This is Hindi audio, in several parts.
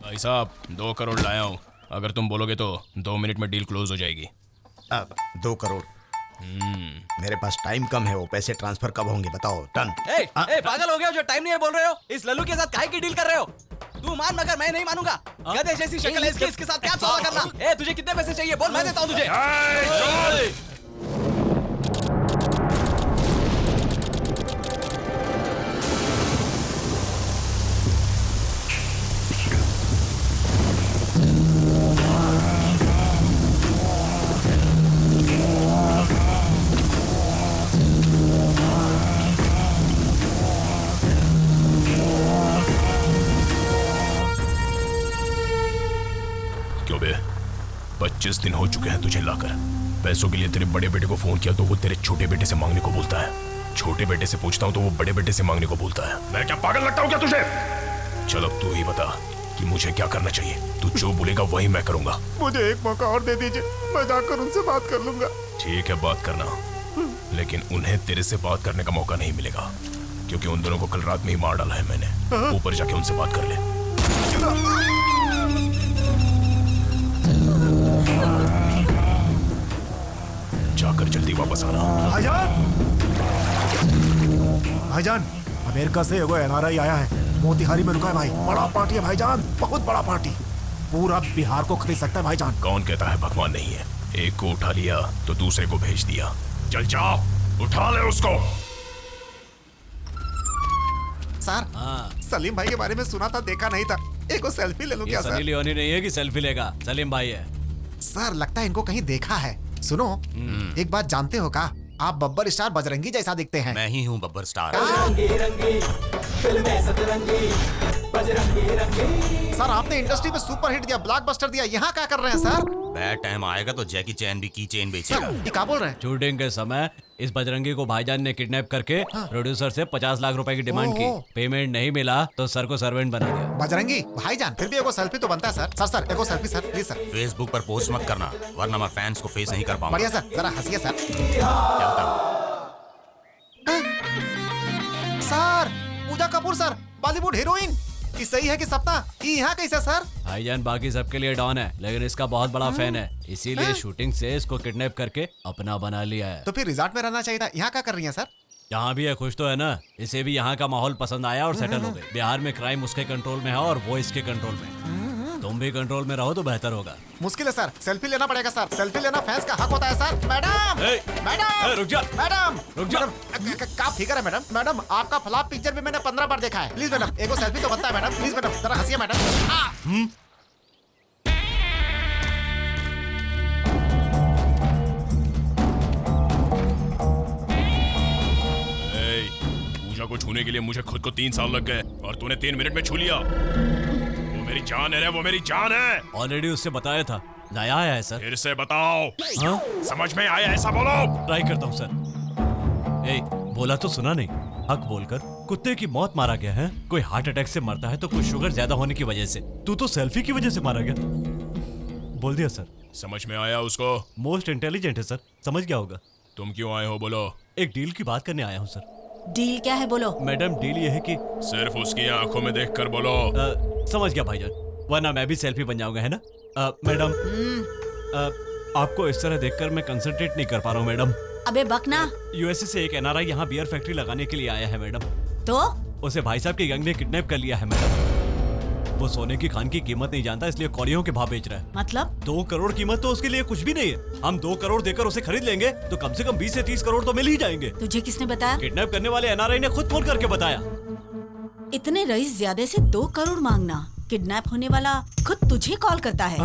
भाई साहब 2 करोड़ लाया हूँ, अगर तुम बोलोगे तो 2 मिनट में डील क्लोज हो जाएगी। अब 2 करोड़। मेरे पास टाइम कम है, वो पैसे ट्रांसफर कब होंगे बताओ। डन। पागल हो गए हो जो टाइम नहीं है बोल रहे हो? इस लल्लू के साथ काहे की डील कर रहे हो? तू मान मगर मैं नहीं मानूंगा। गधे जैसी शक्ल है इसके साथ क्या सौदा करना? तुझे कितने पैसे चाहिए बोल, मैं देता हूँ तुझे। क्यों बे, 25 दिन हो चुके हैं तुझे लाकर। पैसों के लिए तेरे बड़े बेटे को फोन किया तो वो तेरे छोटे बेटे से मांगने को बोलता है। छोटे बेटे से पूछता हूँ तो वो बड़े बेटे से मांगने को बोलता है। मैं क्या पागल लगता हूँ क्या तुझे? चल अब तू ही बता कि मुझे क्या करना चाहिए। तू जो बोलेगा वही मैं करूंगा। मुझे एक मौका और दे दीजिए, मैं जाकर उनसे बात कर लूंगा। ठीक है, बात करना, लेकिन उन्हें तेरे से बात करने का मौका नहीं मिलेगा, क्योंकि उन दोनों को कल रात में ही मार डाला है मैंने। ऊपर जाके उनसे बात कर ले। जाकर जल्दी वापस आना। भाईजान, अमेरिका से एगो एनआरआई आया है, मोतिहारी में रुका है भाई। बड़ा पार्टी है भाईजान, बहुत बड़ा पार्टी, पूरा बिहार को खरीद सकता है भाईजान। कौन कहता है भगवान नहीं है? एक को उठा लिया तो दूसरे को भेज दिया। चल जाओ, उठा ले उसको। सर, सलीम भाई के बारे में सुना था, देखा नहीं था। एक सेल्फी ले लो क्या सर? सनी लियोनी नहीं है कि सेल्फी लेगा, सलीम भाई है। सर लगता है इनको कहीं देखा है। सुनो, एक बात जानते हो का, आप बब्बर स्टार बजरंगी जैसा दिखते हैं। मैं ही हूँ बब्बर स्टार। सर आपने इंडस्ट्री में सुपर हिट दिया, ब्लॉकबस्टर दिया, यहाँ क्या कर रहे हैं सर? बैड टाइम आएगा तो जैकी चैन भी की चेन बेचेगा। ये क्या बोल रहे हैं? शूटिंग के समय इस बजरंगी को भाईजान ने किडनैप करके प्रोड्यूसर से 50 लाख रुपए की डिमांड की। पेमेंट नहीं मिला तो सर को सर्वेंट बना दिया। बजरंगी भाईजान, फिर भी एगो सेल्फी तो बनता है सर। सर सर एगो selfie sir, please sir. Facebook पर पोस्ट मत करना, वरना मैं फैंस को फेस नहीं कर पाऊंगा। बढ़िया सर, जरा हंसिए सर। चलता हूं। सर पूजा कपूर सर, बॉलीवुड हीरोइन। ये सही है कि सपना? ये यहाँ कैसे सर? भाईजान बाकी सबके लिए डॉन है, लेकिन इसका बहुत बड़ा फैन है, इसीलिए शूटिंग से इसको किडनैप करके अपना बना लिया है। तो फिर रिजॉर्ट में रहना चाहिए था, यहाँ क्या कर रही है सर? जहाँ भी है खुश तो है ना। इसे भी यहाँ का माहौल पसंद आया और सेटल हो गए। बिहार में क्राइम उसके कंट्रोल में है और वो इसके कंट्रोल में। तुम भी कंट्रोल में रहो तो बेहतर होगा। मुश्किल है सर, सेल्फी लेना पड़ेगा सर। सेल्फी लेना फैंस का हक होता है सर। मैडम, मैडम रुक जा, मैडम, रुक जा। क्या फिकर है मैडम? मैडम आपका फ्लॉप पिक्चर भी मैंने 15 बार देखा है। प्लीज मैडम, एगो सेल्फी तो बनता है मैडम। प्लीज मैडम, जरा हंसिए मैडम। पूजा को छूने के लिए मुझे खुद को 3 साल लग गए और तूने 3 मिनट में छू लिया। वो मेरी जान है रे, वो मेरी जान है। ऑलरेडी उससे बताया था, नया आया है सर। फिर से बताओ। हाँ? समझ में आया ऐसा बोलो। ट्राई करता हूँ सर। बोला तो सुना नहीं। हक बोलकर कुत्ते की मौत मारा गया है। कोई हार्ट अटैक से मरता है तो कोई शुगर ज्यादा होने की वजह से। तू तो सेल्फी की वजह से मारा गया। बोल दिया सर। समझ में आया उसको? मोस्ट इंटेलिजेंट है सर, समझ गया होगा। तुम क्यों आए हो बोलो? एक डील की बात करने आया हूँ सर। डील क्या है बोलो? मैडम डील ये है कि सिर्फ उसकी आंखों में देखकर बोलो। समझ गया भाईजान, वरना मैं भी सेल्फी बन जाऊंगा, है ना? मैडम आपको इस तरह देखकर मैं कंसंट्रेट नहीं कर पा रहा हूँ मैडम। अबे बकना। यूएसए से एक एनआरआई यहाँ बियर फैक्ट्री लगाने के लिए आया है मैडम। तो उसे भाई साहब की गैंग ने किडनैप कर लिया है मैडम। वो सोने की खान की कीमत नहीं जानता, इसलिए कौड़ियों के भाव बेच रहा है। मतलब 2 करोड़ कीमत तो उसके लिए कुछ भी नहीं है। हम 2 करोड़ देकर उसे खरीद लेंगे तो कम से कम 20 से 30 करोड़ तो मिल ही जाएंगे। तुझे किसने बताया? किडनैप करने वाले एनआरआई ने खुद फोन करके बताया। इतने रईस ज्यादा से 2 करोड़ मांगना? किडनैप होने वाला खुद तुझे कॉल करता है।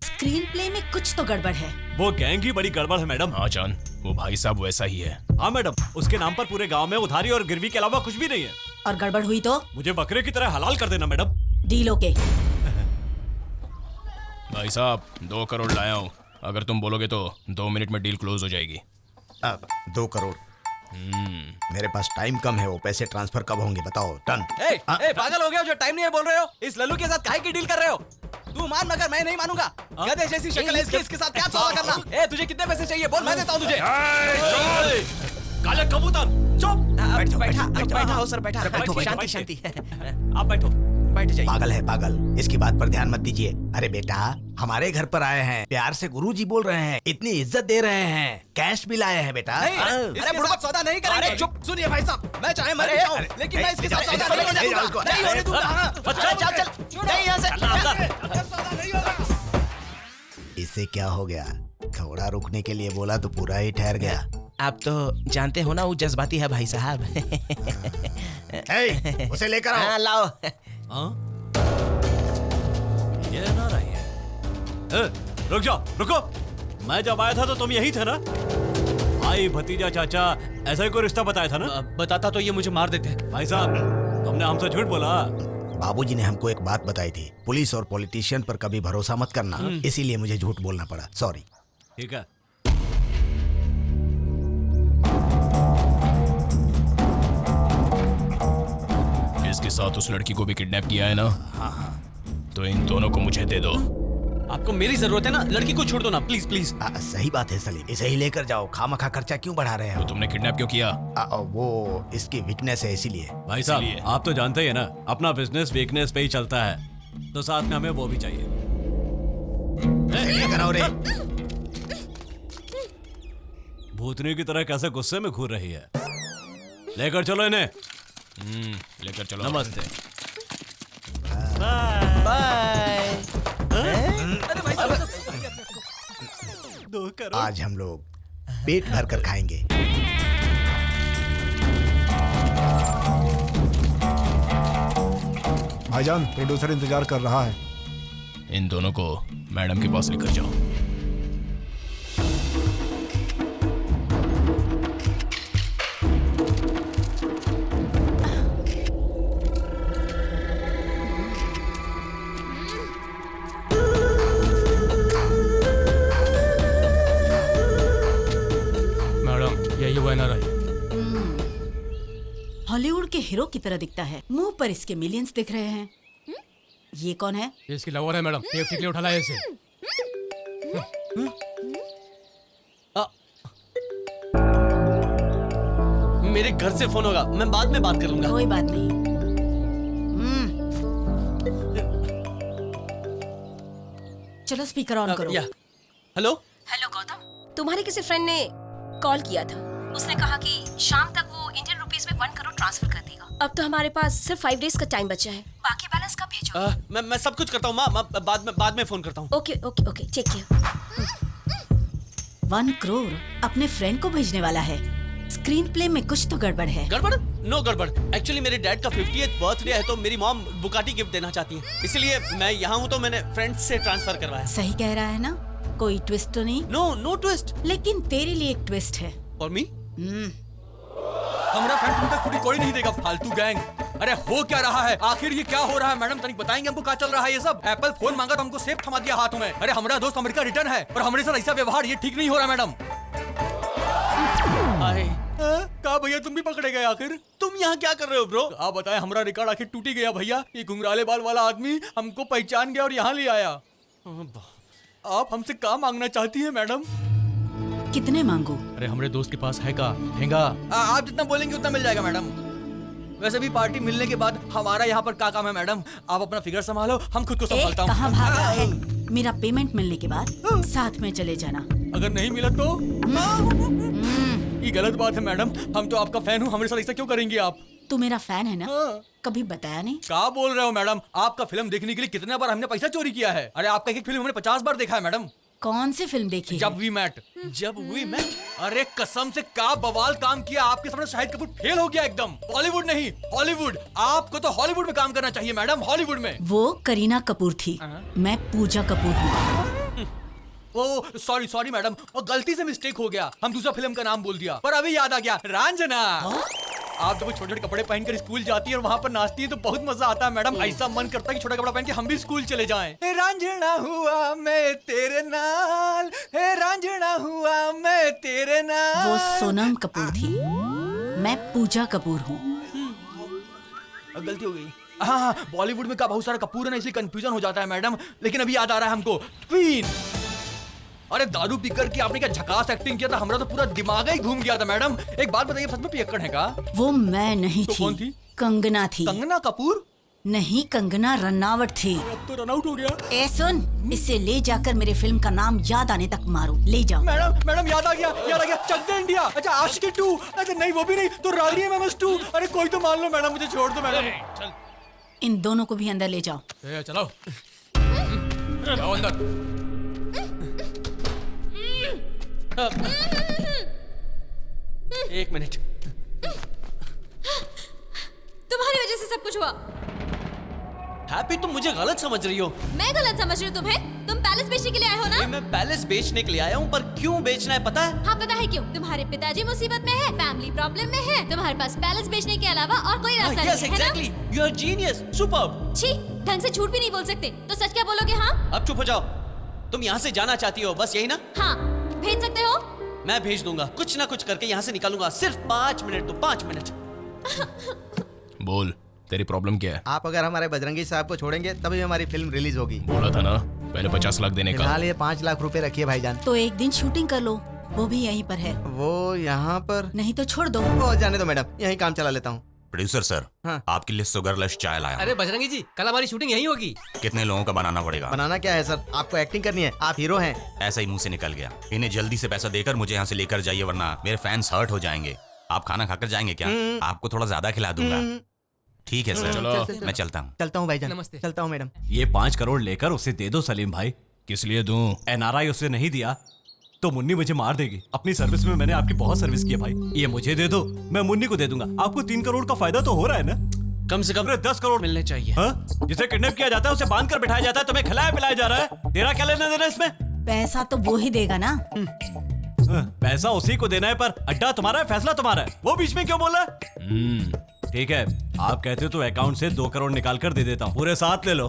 स्क्रीन प्ले में कुछ तो गड़बड़ है। वो गैंग ही बड़ी गड़बड़ है मैडम। हाँ जान, वो भाई साहब वैसा ही है। हाँ मैडम, उसके नाम पर पूरे गांव में उधारी और गिरवी के अलावा कुछ भी नहीं है। और गड़बड़ हुई तो मुझे बकरे की तरह हलाल कर देना मैडम। Deal okay. भाई साहब 2 करोड़ लाया हूँ, अगर तुम बोलोगे तो 2 मिनट में डील क्लोज हो जाएगी। अब 2 करोड़। मेरे पास टाइम कम है, वो पैसे ट्रांसफर कब होंगे बताओ। डन। पागल हो गए हो जो टाइम नहीं है बोल रहे हो? इस लल्लू के साथ काहे की डील कर रहे हो? तू मान मगर मैं नहीं मानूंगा। गधे जैसी शक्ल है इसके साथ क्या सौदा करना? तुझे कितने पैसे चाहिए बोल, मैं देता हूँ तुझे। काले कबूतर चुप। बैठा हो सर, बैठा। शांति शांति। आप बैठो। बैठ जाइए। पागल है पागल, इसकी बात पर ध्यान मत दीजिए। अरे बेटा, हमारे घर पर आए हैं, प्यार से गुरुजी बोल रहे हैं, इतनी इज्जत दे रहे हैं, कैश भी लाए हैं बेटा। अरे बुढ़वा सौदा नहीं करेंगे। अरे चुप। सुनिए भाई साहब, मैं चाहे मर जाऊं, लेकिन मैं इसके साथ सौदा नहीं होने दूंगा। नहीं होने दूंगा। चल नहीं यहाँ से। सौदा नहीं होगा। इससे क्या हो गया? थोड़ा रुकने के लिए बोला तो पूरा ही ठहर गया। आप तो जानते हो ना वो जज्बाती है भाई साहब। उसे लेकर आओ। हाँ लाओ। हाँ? ये ना रही है। रुक जाओ, रुको। मैं जब आया था तो तुम यही थे ना? भाई भतीजा चाचा ऐसा ही कोई रिश्ता बताया था ना? बताता तो ये मुझे मार देते। भाई साहब, तुमने हमसे झूठ बोला। बाबूजी ने हमको एक बात बताई थी, पुलिस और पॉलिटिशियन पर कभी भरोसा मत करना, इसीलिए मुझे झूठ बोलना पड़ा, सॉरी। ठीक है। इसके साथ उस लड़की को भी किडनैप किया है ना? हाँ। तो इन दोनों को मुझे दे दो। आपको मेरी जरूरत है ना, लड़की को छोड़ दो ना प्लीज प्लीज। सही बात है सलीम, इसे ही लेकर जाओ, खामखा खर्चा क्यों बढ़ा रहे तो हो? तुमने किडनैप क्यों किया? वो इसकी वीकनेस है इसीलिए। भाई साहब, आप तो जानते ही है ना, अपना बिजनेस वीकनेस पे ही चलता है, तो साथ में हमें वो भी चाहिए। इसे लेकर आओ रे। भूतनी की तरह कैसे गुस्से में घूर रही है। लेकर चलो इन्हें। लेकर चलो। नमस्ते। बाय। आज हम लोग पेट भर कर खाएंगे। भाईजान, प्रोड्यूसर इंतजार कर रहा है। इन दोनों को मैडम के पास लेकर जाओ। हॉलीवुड के हीरो की तरह दिखता है, मुंह पर इसके मिलियंस दिख रहे हैं। ये कौन है? ये इसकी लवर है मैडम, सेफ्टी के लिए उठा लाया इसे। मेरे घर से फोन होगा, मैं बाद में बात कर लूंगा। कोई बात नहीं। चलो स्पीकर ऑन करो। हेलो हेलो गौतम, तुम्हारे किसी फ्रेंड ने कॉल किया था। उसने कहा कि शाम तक वो इंडियन रुपीस में 1 करोड़ ट्रांसफर कर देगा। अब तो हमारे पास सिर्फ 5 डेज का टाइम बचा है। बाकी बैलेंस कब भेजो? मैं सब कुछ करता हूँ माँ, बाद में फोन करता हूँ। Okay okay okay, take care. 1 crore अपने फ्रेंड को भेजने वाला है। स्क्रीन प्ले में कुछ तो गड़बड़ है। गड़बड़? नो गड़बड़। एक्चुअली मेरे डैड का 50th बर्थडे है, तो मेरी मॉम बुगाटी गिफ्ट देना चाहती है, इसलिए मैं यहाँ हूँ, तो मैंने फ्रेंड से ट्रांसफर करवाया। सही कह रहा है ना? कोई ट्विस्ट तो नहीं? No twist. लेकिन तेरे लिए एक ट्विस्ट है। और मी? हमारा फ्रेंड तुमको खुदी कोई नहीं देगा, फालतू गैंग। अरे हो क्या रहा है आखिर? ये क्या हो रहा है मैडम? तनिक बताएंगे हमको क्या चल रहा है ये सब? एप्पल फोन मांगा तो हमको सेफ थमा दिया हाथों में। अरे हमारा दोस्त अमेरिका रिटर्न है और हमारे साथ ऐसा व्यवहार, ये ठीक नहीं हो रहा मैडम। कहा भैया तुम भी पकड़े गए आखिर? तुम यहाँ क्या कर रहे हो ब्रो? आप बताएं, हमारा रिकॉर्ड आखिर टूट ही गया भैया। ये घुंघराले बाल वाला आदमी हमको पहचान गया और यहाँ ले आया। आप हमसे क्या मांगना चाहती है मैडम? कितने मांगू? अरे हमारे दोस्त के पास है का ठेंगा? आप जितना बोलेंगे उतना मिल जाएगा मैडम। वैसे भी पार्टी मिलने के बाद हमारा यहाँ पर क्या काम है मैडम? आप अपना फिगर संभालो, हम खुद को संभालता हूँ। कहाँ भाग रहा है? मेरा पेमेंट मिलने के बाद साथ में चले जाना। अगर नहीं मिला तो? ये गलत बात है मैडम, हम तो आपका फैन हूँ, हमारे साथ ऐसा क्यों करेंगी आप? तू मेरा फैन है ना? कभी बताया नहीं। क्या बोल रहे हो मैडम? आपका फिल्म देखने के लिए कितने बार हमने पैसा चोरी किया है? अरे आपका एक फिल्म हमने 50 बार देखा है मैडम। कौन सी फिल्म देखी? जब वी मेट। जब वी मेट? अरे कसम से क्या बवाल काम किया आपके सामने। शाहिद कपूर फेल हो गया एकदम। बॉलीवुड नहीं हॉलीवुड। आपको तो हॉलीवुड में काम करना चाहिए मैडम, हॉलीवुड में। वो करीना कपूर थी, मैं पूजा कपूर हूँ। ओ सॉरी मैडम, वो गलती से मिस्टेक हो गया, हम दूसरा फिल्म का नाम बोल दिया। पर अभी याद आ गया, रांझना। आप जब छोटे छोटे कपड़े पहनकर स्कूल जाती है और वहाँ पर नाचती है तो बहुत मजा आता है मैडम। ऐसा मन करता है कि छोटा कपड़ा पहन के हम भी स्कूल चले जाएं। रांझना हुआ मैं तेरे नाल, रांझना हुआ मैं तेरे नाल। वो सोनम कपूर थी, मैं पूजा कपूर हूँ। गलती हो गई। हाँ, बॉलीवुड में का बहुत सारा कपूर है ना, इसलिए कंफ्यूजन हो जाता है मैडम। लेकिन अभी याद आ रहा है हमको, क्वीन। अरे दारू पीकर की आपने क्या झकास एक्टिंग किया था, हमारा तो पूरा दिमाग ही घूम गया था मैडम। एक बात बताइए, सच में पियक्कड़ है का? वो मैं नहीं तो थी। कौन थी? कंगना थी। कंगना कपूर? नहीं, कंगना रनावट थी। अब तो रन आउट हो गया। ए सुन, इसे ले जाकर मेरे फिल्म का नाम याद आने तक मारो। ले जाओ। मैडम याद आ गया चक दे इंडिया। अच्छा आशिकी 2। अच्छा नहीं वो भी नहीं तो रानी एमएमएस 2। अरे कोई तो मान लो मैडम, मुझे छोड़ दो मैडम। इन दोनों को भी अंदर ले जाओ। चलो जाओ अंदर। एक मिनट। तुम्हारी वजह से सब कुछ हुआ। हैप्पी तुम मुझे गलत समझ रही हो। मैं गलत समझ रही हूँ तुम्हें? तुम पैलेस बेचने के लिए आए हो ना? मैं पैलेस बेचने के लिए आया हूँ, पर क्यों बेचना है पता है? हाँ पता है क्यों। तुम्हारे पिताजी मुसीबत में है, फैमिली प्रॉब्लम में है, तुम्हारे पास पैलेस बेचने के अलावा और कोई रास्ता Yes, नहीं है exactly. You are genius. Superb. छी, ढंग से झूठ भी नहीं बोल सकते, तो सच क्या बोलोगे? हाँ अब चुप हो जाओ। तुम यहाँ से जाना चाहती हो, बस यही ना? हाँ, भेज सकते हो। मैं भेज दूंगा, कुछ ना कुछ करके यहाँ से निकालूंगा। सिर्फ 5 मिनट दो, 5 मिनट। बोल, तेरी प्रॉब्लम क्या है? आप अगर हमारे बजरंगी साहब को छोड़ेंगे तभी हमारी फिल्म रिलीज होगी। बोला था ना पहले 50 लाख देने का। फिलहाल ये 5 लाख रुपए रखिए भाईजान। तो एक दिन शूटिंग कर लो, वो भी यहीं पर है। वो यहाँ पर नहीं तो छोड़ दो। ओ, जाने दो मैडम, यही काम चला लेता हूँ। प्रोड्यूसर सर, हाँ। आपके लिए शुगरलेस चाय लाया हूं। अरे बजरंगी जी, कल हमारी शूटिंग यहीं होगी। कितने लोगों का बनाना पड़ेगा? बनाना क्या है सर, आपको एक्टिंग करनी है, आप हीरो हैं। ऐसा ही मुंह से निकल गया। इन्हें जल्दी से पैसा देकर मुझे यहाँ से लेकर जाइए, वरना मेरे फैंस हर्ट हो जाएंगे। आप खाना खाकर जाएंगे क्या? आपको थोड़ा ज्यादा खिला दूंगा। ठीक है सर, चलो। मैं चलता हूँ। चलता हूँ भाईजान। नमस्ते। चलता हूँ मैडम। ये 5 करोड़ लेकर उसे दे दो सलीम भाई। किस लिए दूं? एनआरआई उसे नहीं दिया तो मुन्नी मुझे मार देगी। अपनी सर्विस में मैंने आपकी बहुत सर्विस की है भाई। ये मुझे दे दो, मैं मुन्नी को दे दूंगा। आपको 3 करोड़ का फायदा तो हो रहा है ना? कम से कम 10 करोड़ मिलने चाहिए। हाँ? जिसे किडनैप किया जाता है उसे बांध कर बिठाया जाता है, तुम्हें खिलाया पिलाया जा रहा है। तेरा क्या लेना देना इसमें? पैसा तो वो ही देगा ना। पैसा उसी को देना है, पर अड्डा तुम्हारा है, फैसला तुम्हारा है। वो बीच में क्यों बोल रहा है? ठीक है, आप कहते हो तो अकाउंट से 2 करोड़ निकाल कर दे देता हूँ। पूरे 7 ले लो।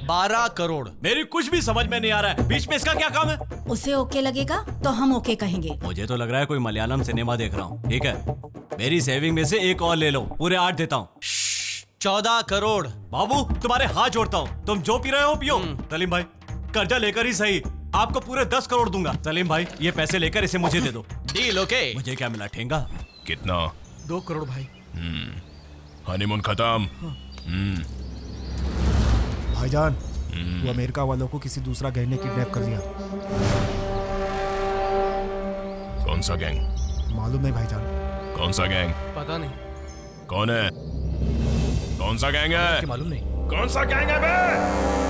12 करोड़। मेरी कुछ भी समझ में नहीं आ रहा है, बीच में इसका क्या काम है? उसे ओके लगेगा तो हम ओके कहेंगे। मुझे तो लग रहा है कोई मलयालम सिनेमा देख रहा हूँ। ठीक है, मेरी सेविंग में से 1 और ले लो, पूरे 8 देता हूँ। 14 करोड़। बाबू तुम्हारे हाथ जोड़ता हूँ, तुम जो पी रहे हो पियो। सलीम भाई कर्जा लेकर ही सही, आपको पूरे 10 करोड़ दूंगा। सलीम भाई ये पैसे लेकर इसे मुझे दे दो। Deal okay. मुझे क्या मिला? ठेंगा। कितना? 2 करोड़ भाई। हनीमून खत्म। भाईजान, वो अमेरिका वालों को किसी दूसरा गैंग ने किडनैप कर लिया। कौन सा गैंग? मालूम नहीं भाईजान। कौन सा गैंग? पता नहीं, कौन है? कौन सा गैंग है? मालूम नहीं। कौन सा गैंग है बे?